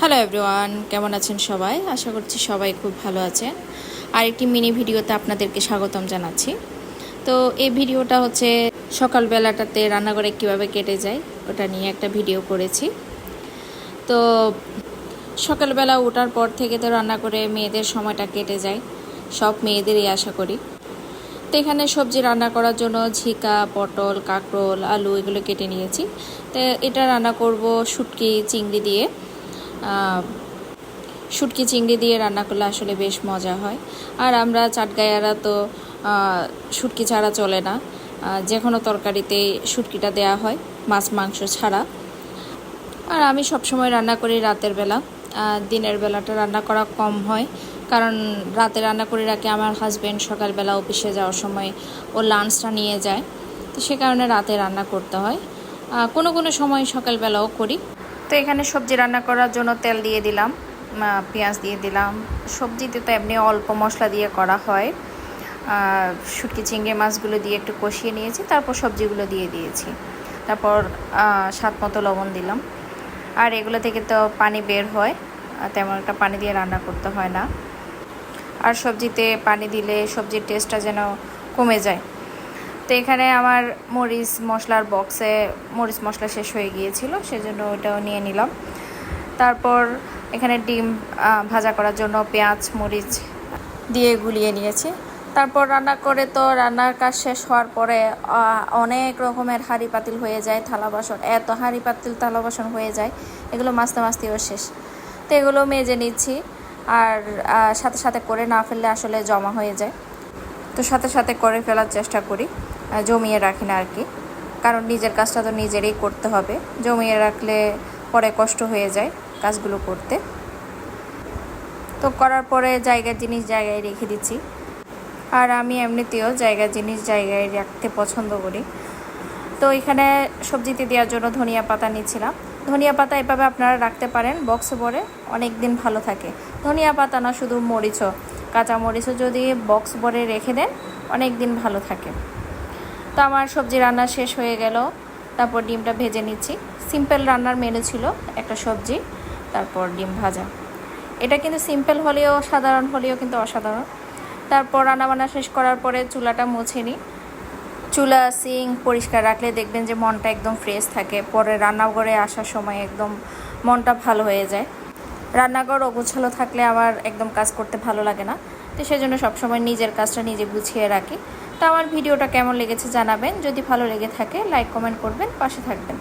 Hello everyone, কেমন আছেন সবাই? আশা করছি সবাই খুব ভালো আছেন। আর একটি মিনি ভিডিওতে আপনাদেরকে স্বাগতম জানাচ্ছি। তো এই ভিডিওটা হচ্ছে সকালবেলাটাতে রান্নাঘরে কিভাবে কেটে যায় ওটা নিয়ে একটা ভিডিও করেছি। তো সকালবেলা ওঠার পর থেকে তো রান্না করে মেয়েদের সময়টা কেটে যায়, সব মেয়েদেরই আশা করি। তো এখানে সবজি রান্না করার জন্য ঝিকা, পটল, কাঁকরোল, আলু এগুলো কেটে নিয়েছি। তো এটা রান্না করব শুটকি চিংড়ি দিয়ে। শুটকি চিংড়ি দিয়ে রান্না করলে আসলে বেশ মজা হয়। আর আমরা চাটগাঁয়ারা তো শুটকি ছাড়া চলে না, যে কোনো তরকারিতেই শুটকিটা দেয়া হয়, মাছ মাংস ছাড়া। আর আমি সবসময় রান্না করি রাতের বেলা, দিনের বেলাটা রান্না করা কম হয়, কারণ রাতে রান্না করে রাখি আমার হাজব্যান্ড সকালবেলা অফিসে যাওয়ার সময় ও লাঞ্চটা নিয়ে যায়, তো সে কারণে রাতে রান্না করতে হয়। কোনো কোনো সময় সকালবেলাও করি। তো এখানে সবজি রান্না করার জন্য তেল দিয়ে দিলাম, পেঁয়াজ দিয়ে দিলাম। সবজিতে তো এমনি অল্প মশলা দিয়ে করা হয়। শুটকি চিংড়ি মাছগুলো দিয়ে একটু কষিয়ে নিয়েছি, তারপর সবজিগুলো দিয়ে দিয়েছি। তারপর স্বাদ মতো লবণ দিলাম। আর এগুলো থেকে তো পানি বের হয়, তেমন একটা পানি দিয়ে রান্না করতে হয় না। আর সবজিতে পানি দিলে সবজির টেস্টটা যেন কমে যায়। তো এখানে আমার মরিচ মশলার বক্সে মরিচ মশলা শেষ হয়ে গিয়েছিল, সেজন্য ওটাও নিয়ে নিলাম। তারপর এখানে ডিম ভাজা করার জন্য পেঁয়াজ মরিচ দিয়ে গুলিয়ে নিয়েছি। তারপর রান্না করে তো রান্নার কাজ শেষ হওয়ার পরে অনেক রকমের হাঁড়ি পাতিল হয়ে যায়, থালা বাসন, এত হাঁড়ি পাতিল থালা বাসন হয়ে যায়, এগুলো মাছতে মাছতেও শেষ। তো এগুলো মেজে নিচ্ছি। আর সাথে সাথে করে না ফেললে আসলে জমা হয়ে যায়, তো সাথে সাথে করে ফেলার চেষ্টা করি, জমিয়ে রাখি না আর কি, কারণ নিজের কাজটা তো নিজেরই করতে হবে। জমিয়ে রাখলে পরে কষ্ট হয়ে যায় কাজগুলো করতে। তো করার পরে জায়গার জিনিস জায়গায় রেখে দিচ্ছি। আর আমি এমনিতেও জায়গার জিনিস জায়গায় রাখতে পছন্দ করি। তো এখানে সবজিতে দেওয়ার জন্য ধনিয়া পাতা নিচ্ছিলাম। ধনিয়া পাতা এভাবে আপনারা রাখতে পারেন বক্সে ভরে, অনেক দিন ভালো থাকে। ধনিয়া পাতা না, শুধু মরিচও, কাঁচা মরিচও যদি বক্স ভরে রেখে দেন অনেক দিন ভালো থাকে। তো আমার সবজি রান্না শেষ হয়ে গেল। তারপর ডিমটা ভেজে নিচ্ছি। সিম্পল রান্নার মেনু ছিল একটা সবজি, তারপর ডিম ভাজা। এটা কিন্তু সিম্পল হলেও সাধারণ হলেও কিন্তু অসাধারণ। তারপর রান্নাবান্না শেষ করার পরে চুলাটা মুছে নিই। চুলা সিঙ্ক পরিষ্কার রাখলে দেখবেন যে মনটা একদম ফ্রেশ থাকে, পরে রান্নাঘরে আসার সময় একদম মনটা ভালো হয়ে যায়। রান্নাঘর অগোছালো থাকলে আমার একদম কাজ করতে ভালো লাগে না, তো সেজন্য সবসময় নিজের কাজটা নিজে গুছিয়ে রাখি। তো আমার ভিডিওটা কেমন লেগেছে জানাবেন, যদি ভালো লেগে থাকে লাইক কমেন্ট করবেন, পাশে থাকবেন।